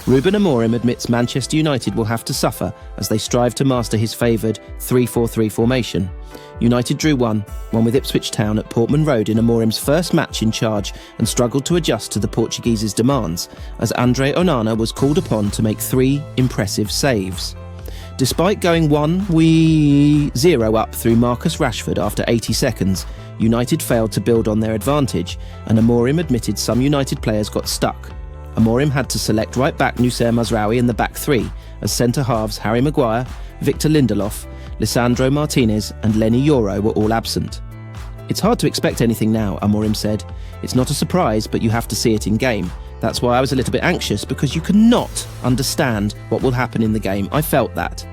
Ruben Amorim admits Manchester United will have to suffer as they strive to master his favoured 3-4-3 formation. United drew 1-1 with Ipswich Town at Portman Road in Amorim's first match in charge and struggled to adjust to the Portuguese's demands as Andre Onana was called upon to make 3 impressive saves. Despite going 1-0 up through Marcus Rashford after 80 seconds, United failed to build on their advantage and Amorim admitted some United players got stuck. Amorim had to select right-back Noussair Mazraoui in the back 3 as centre-halves Harry Maguire, Victor Lindelof, Lisandro Martinez and Leny Yoro were all absent. "It's hard to expect anything now," Amorim said. "It's not a surprise, but you have to see it in game. That's why I was a little bit anxious, because you cannot understand what will happen in the game. I felt that.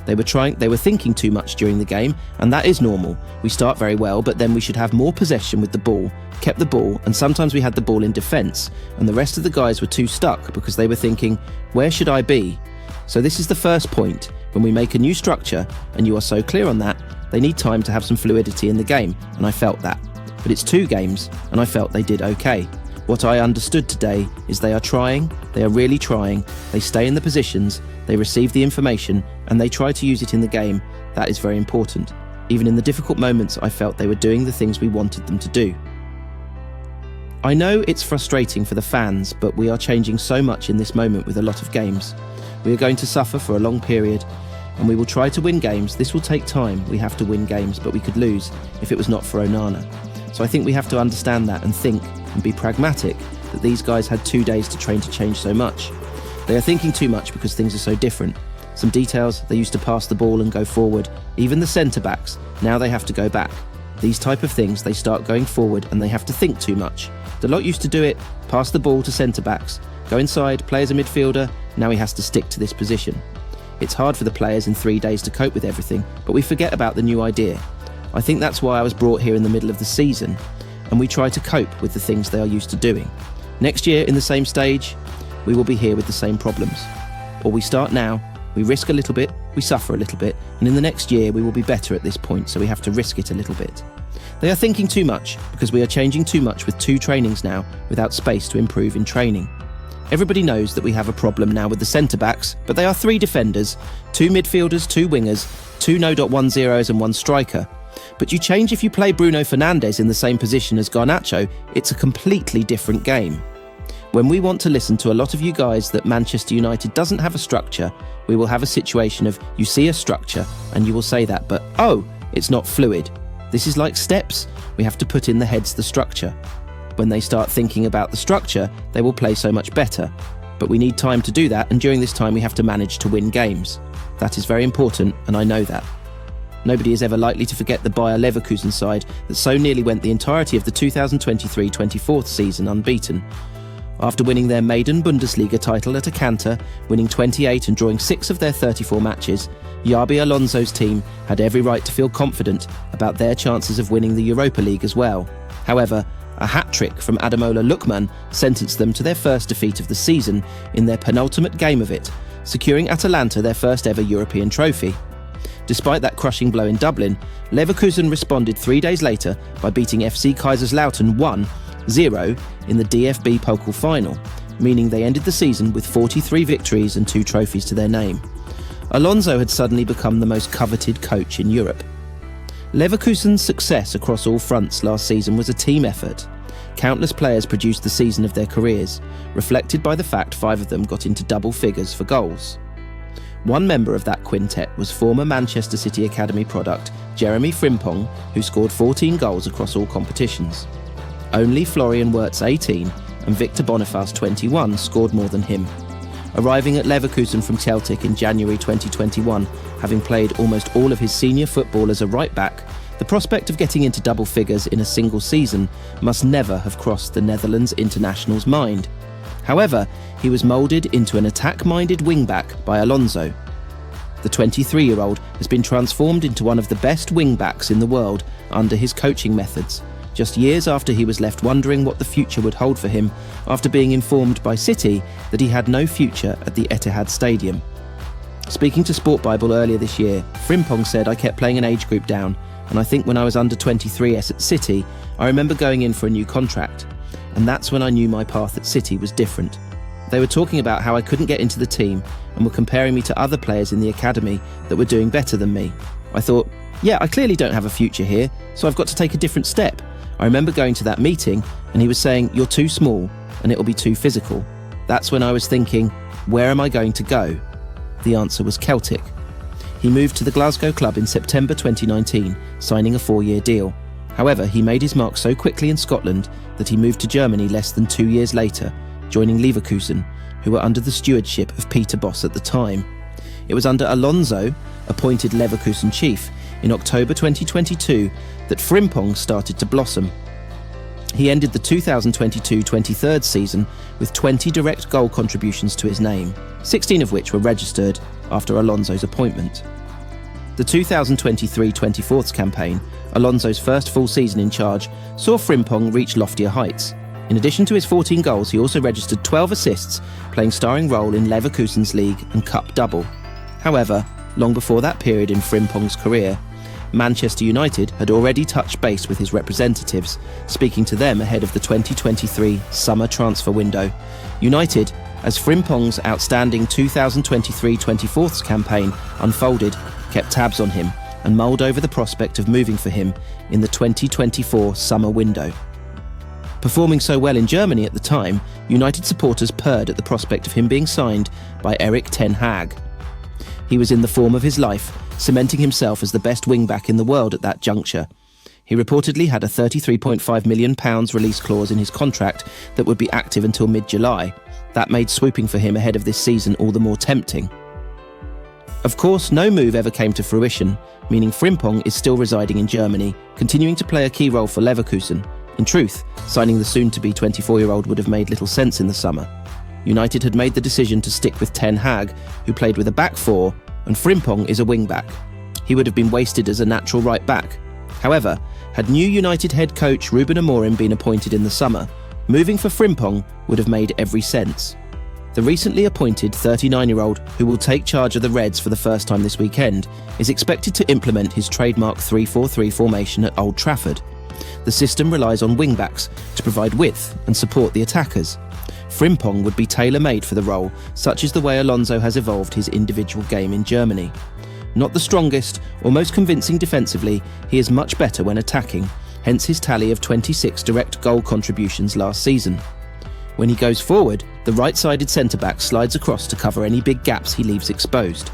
They were thinking too much during the game, and that is normal. We start very well, but then we should have more possession with the ball, kept the ball, and sometimes we had the ball in defence, and the rest of the guys were too stuck because they were thinking, where should I be? So this is the first point. When we make a new structure, and you are so clear on that, they need time to have some fluidity in the game, and I felt that. But it's 2 games, and I felt they did okay. What I understood today is they are trying, they are really trying, they stay in the positions, they receive the information, and they try to use it in the game. That is very important. Even in the difficult moments, I felt they were doing the things we wanted them to do. I know it's frustrating for the fans, but we are changing so much in this moment with a lot of games. We are going to suffer for a long period, and we will try to win games. This will take time. We have to win games, but we could lose if it was not for Onana. So I think we have to understand that and think and be pragmatic that these guys had 2 days to train to change so much. They are thinking too much because things are so different. Some details, they used to pass the ball and go forward. Even the centre-backs, now they have to go back. These type of things, they start going forward and they have to think too much. Dalot used to do it, pass the ball to centre-backs, go inside, play as a midfielder, now he has to stick to this position. It's hard for the players in 3 days to cope with everything, but we forget about the new idea. I think that's why I was brought here in the middle of the season, and we try to cope with the things they are used to doing. Next year, in the same stage, we will be here with the same problems. Or we start now, we risk a little bit, we suffer a little bit, and in the next year we will be better at this point, so we have to risk it a little bit. They are thinking too much, because we are changing too much with 2 trainings now, without space to improve in training. Everybody knows that we have a problem now with the centre-backs, but they are 3 defenders, 2 midfielders, 2 wingers, 2 no.10s and 1 striker. But you change if you play Bruno Fernandes in the same position as Garnacho, it's a completely different game. When we want to listen to a lot of you guys that Manchester United doesn't have a structure, we will have a situation of you see a structure and you will say that, but oh, it's not fluid. This is like steps, we have to put in the heads the structure. When they start thinking about the structure, they will play so much better. But we need time to do that, and during this time we have to manage to win games. That is very important, and I know that. Nobody is ever likely to forget the Bayer Leverkusen side that so nearly went the entirety of the 2023-24 season unbeaten. After winning their maiden Bundesliga title at a canter, winning 28 and drawing 6 of their 34 matches, Xabi Alonso's team had every right to feel confident about their chances of winning the Europa League as well. However, a hat-trick from Ademola Lookman sentenced them to their first defeat of the season in their penultimate game of it, securing Atalanta their first ever European trophy. Despite that crushing blow in Dublin, Leverkusen responded 3 days later by beating FC Kaiserslautern 1-0 in the DFB Pokal final, meaning they ended the season with 43 victories and 2 trophies to their name. Alonso had suddenly become the most coveted coach in Europe. Leverkusen's success across all fronts last season was a team effort. Countless players produced the season of their careers, reflected by the fact 5 of them got into double figures for goals. One member of that quintet was former Manchester City Academy product Jeremy Frimpong, who scored 14 goals across all competitions. Only Florian Wirtz 18 and Victor Boniface 21 scored more than him. Arriving at Leverkusen from Celtic in January 2021, having played almost all of his senior football as a right-back, the prospect of getting into double figures in a single season must never have crossed the Netherlands international's mind. However, he was moulded into an attack-minded wing-back by Alonso. The 23-year-old has been transformed into one of the best wing-backs in the world under his coaching methods, just years after he was left wondering what the future would hold for him after being informed by City that he had no future at the Etihad Stadium. Speaking to Sport Bible earlier this year, Frimpong said, "I kept playing an age group down, and I think when I was under 23s at City, I remember going in for a new contract. And that's when I knew my path at City was different. They were talking about how I couldn't get into the team and were comparing me to other players in the academy that were doing better than me. I thought, yeah, I clearly don't have a future here, so I've got to take a different step. I remember going to that meeting and he was saying, you're too small and it'll be too physical. That's when I was thinking, where am I going to go? The answer was Celtic. He moved to the Glasgow club in September 2019, signing a 4-year deal. However, he made his mark so quickly in Scotland that he moved to Germany less than 2 years later, joining 𝐉𝐔𝐒𝐓, who were under the stewardship of Peter Bosz at the time. It was under Alonso, appointed 𝐉𝐿𝐶𝐒 chief, in October 2022 that Frimpong started to blossom. He ended the 2022-23 season with 20 direct goal contributions to his name, 16 of which were registered after Alonso's appointment. The 2023-24 campaign, Alonso's first full season in charge, saw Frimpong reach loftier heights. In addition to his 14 goals, he also registered 12 assists, playing starring role in 𝐉𝐿𝐶𝐒's league and cup double. However, long before that period in Frimpong's career, Manchester United had already touched base with his representatives, speaking to them ahead of the 2023 summer transfer window. United, as Frimpong's outstanding 2023-24 campaign unfolded, kept tabs on him and mulled over the prospect of moving for him in the 2024 summer window. Performing so well in Germany at the time, United supporters purred at the prospect of him being signed by Erik ten Hag. He was in the form of his life, cementing himself as the best wing-back in the world at that juncture. He reportedly had a £33.5 million release clause in his contract that would be active until mid-July. That made swooping for him ahead of this season all the more tempting. Of course, no move ever came to fruition, meaning Frimpong is still residing in Germany, continuing to play a key role for 𝐉𝐿𝐶𝐒. In truth, signing the soon-to-be 24-year-old would have made little sense in the summer. United had made the decision to stick with ten Hag, who played with a back four, and Frimpong is a wing-back. He would have been wasted as a natural right-back. However, had new United head coach Ruben Amorim been appointed in the summer, moving for Frimpong would have made every sense. The recently appointed 39-year-old, who will take charge of the Reds for the first time this weekend, is expected to implement his trademark 3-4-3 formation at Old Trafford. The system relies on wing-backs to provide width and support the attackers. Frimpong would be tailor-made for the role, such is the way Alonso has evolved his individual game in Germany. Not the strongest or most convincing defensively, he is much better when attacking, hence his tally of 26 direct goal contributions last season. When he goes forward, the right-sided centre-back slides across to cover any big gaps he leaves exposed.